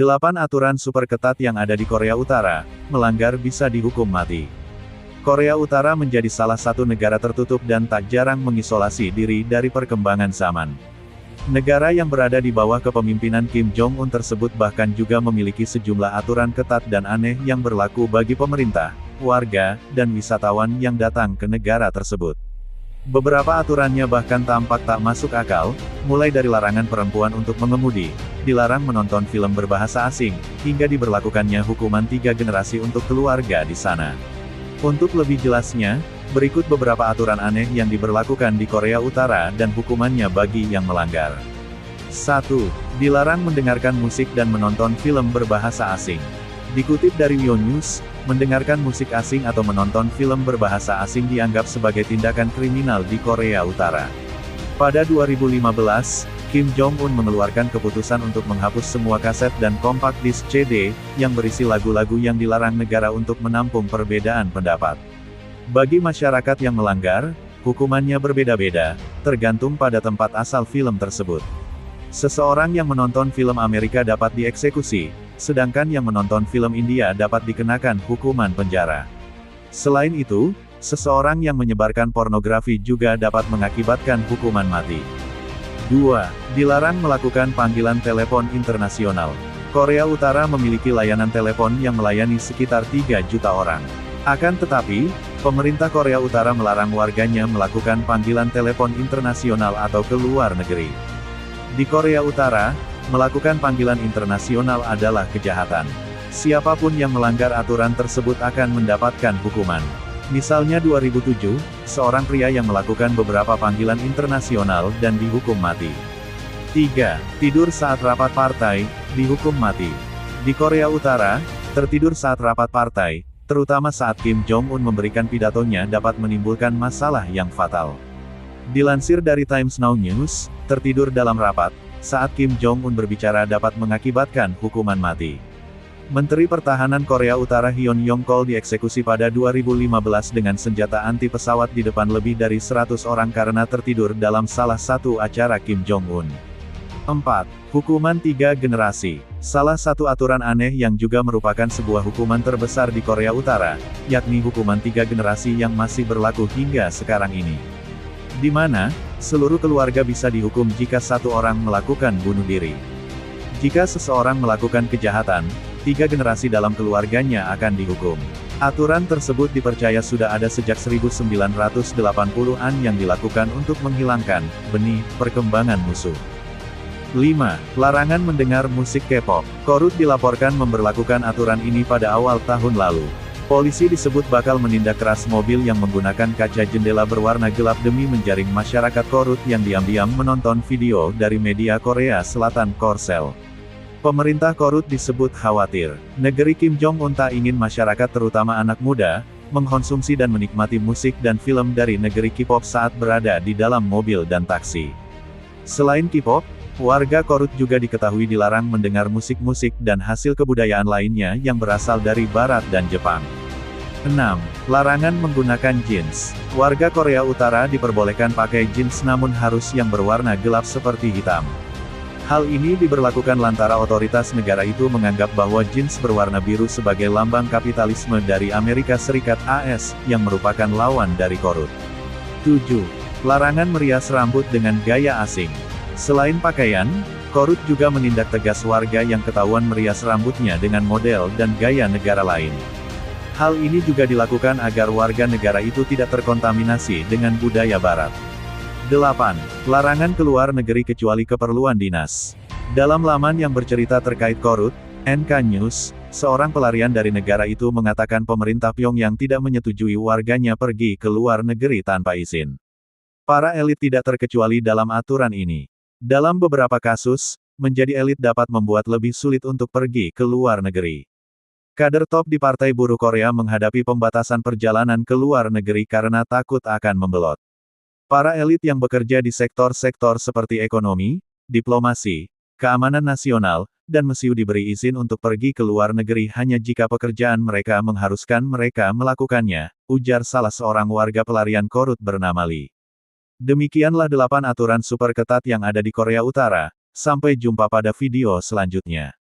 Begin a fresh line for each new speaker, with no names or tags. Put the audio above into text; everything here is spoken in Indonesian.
8 aturan super ketat yang ada di Korea Utara, melanggar bisa dihukum mati. Korea Utara menjadi salah satu negara tertutup dan tak jarang mengisolasi diri dari perkembangan zaman. Negara yang berada di bawah kepemimpinan Kim Jong-un tersebut bahkan juga memiliki sejumlah aturan ketat dan aneh yang berlaku bagi pemerintah, warga, dan wisatawan yang datang ke negara tersebut. Beberapa aturannya bahkan tampak tak masuk akal, mulai dari larangan perempuan untuk mengemudi, dilarang menonton film berbahasa asing, hingga diberlakukannya hukuman 3 generasi untuk keluarga di sana. Untuk lebih jelasnya, berikut beberapa aturan aneh yang diberlakukan di Korea Utara dan hukumannya bagi yang melanggar. 1. Dilarang mendengarkan musik dan menonton film berbahasa asing. Dikutip dari Yonews, mendengarkan musik asing atau menonton film berbahasa asing dianggap sebagai tindakan kriminal di Korea Utara. Pada 2015, Kim Jong-un mengeluarkan keputusan untuk menghapus semua kaset dan kompak disk CD, yang berisi lagu-lagu yang dilarang negara untuk menampung perbedaan pendapat. Bagi masyarakat yang melanggar, hukumannya berbeda-beda, tergantung pada tempat asal film tersebut. Seseorang yang menonton film Amerika dapat dieksekusi, sedangkan yang menonton film India dapat dikenakan hukuman penjara. Selain itu, seseorang yang menyebarkan pornografi juga dapat mengakibatkan hukuman mati. 2. Dilarang melakukan panggilan telepon internasional. Korea Utara memiliki layanan telepon yang melayani sekitar 3 juta orang. Akan tetapi, pemerintah Korea Utara melarang warganya melakukan panggilan telepon internasional atau ke luar negeri. Di Korea Utara, melakukan panggilan internasional adalah kejahatan. Siapapun yang melanggar aturan tersebut akan mendapatkan hukuman. Misalnya 2007, seorang pria yang melakukan beberapa panggilan internasional dan dihukum mati. 3. Tidur saat rapat partai, dihukum mati. Di Korea Utara, tertidur saat rapat partai, terutama saat Kim Jong-un memberikan pidatonya dapat menimbulkan masalah yang fatal. Dilansir dari Times Now News, tertidur dalam rapat, saat Kim Jong-un berbicara dapat mengakibatkan hukuman mati. Menteri Pertahanan Korea Utara Hyun Yong-chol dieksekusi pada 2015 dengan senjata anti-pesawat di depan lebih dari 100 orang karena tertidur dalam salah satu acara Kim Jong-un. 4. Hukuman 3 generasi. Salah satu aturan aneh yang juga merupakan sebuah hukuman terbesar di Korea Utara, yakni hukuman 3 generasi yang masih berlaku hingga sekarang ini. Di mana, seluruh keluarga bisa dihukum jika satu orang melakukan bunuh diri. Jika seseorang melakukan kejahatan, 3 generasi dalam keluarganya akan dihukum. Aturan tersebut dipercaya sudah ada sejak 1980-an yang dilakukan untuk menghilangkan benih perkembangan musuh. 5. Larangan mendengar musik K-pop. Korut dilaporkan memberlakukan aturan ini pada awal tahun lalu. Polisi disebut bakal menindak keras mobil yang menggunakan kaca jendela berwarna gelap demi menjaring masyarakat Korut yang diam-diam menonton video dari media Korea Selatan Korsel. Pemerintah Korut disebut khawatir, negeri Kim Jong-un tak ingin masyarakat terutama anak muda, mengkonsumsi dan menikmati musik dan film dari negeri K-pop saat berada di dalam mobil dan taksi. Selain K-pop, warga Korut juga diketahui dilarang mendengar musik-musik dan hasil kebudayaan lainnya yang berasal dari Barat dan Jepang. 6. Larangan menggunakan jeans. Warga Korea Utara diperbolehkan pakai jeans namun harus yang berwarna gelap seperti hitam. Hal ini diberlakukan lantaran otoritas negara itu menganggap bahwa jeans berwarna biru sebagai lambang kapitalisme dari Amerika Serikat (AS), yang merupakan lawan dari Korut. 7. Larangan merias rambut dengan gaya asing. Selain pakaian, Korut juga menindak tegas warga yang ketahuan merias rambutnya dengan model dan gaya negara lain. Hal ini juga dilakukan agar warga negara itu tidak terkontaminasi dengan budaya barat. 8. Larangan keluar negeri kecuali keperluan dinas. Dalam laman yang bercerita terkait Korut, NK News, seorang pelarian dari negara itu mengatakan pemerintah Pyongyang tidak menyetujui warganya pergi ke luar negeri tanpa izin. Para elit tidak terkecuali dalam aturan ini. Dalam beberapa kasus, menjadi elit dapat membuat lebih sulit untuk pergi ke luar negeri. Kader top di Partai Buruh Korea menghadapi pembatasan perjalanan ke luar negeri karena takut akan membelot. Para elit yang bekerja di sektor-sektor seperti ekonomi, diplomasi, keamanan nasional, dan mesiu diberi izin untuk pergi ke luar negeri hanya jika pekerjaan mereka mengharuskan mereka melakukannya, ujar salah seorang warga pelarian Korut bernama Lee. Demikianlah 8 aturan super ketat yang ada di Korea Utara. Sampai jumpa pada video selanjutnya.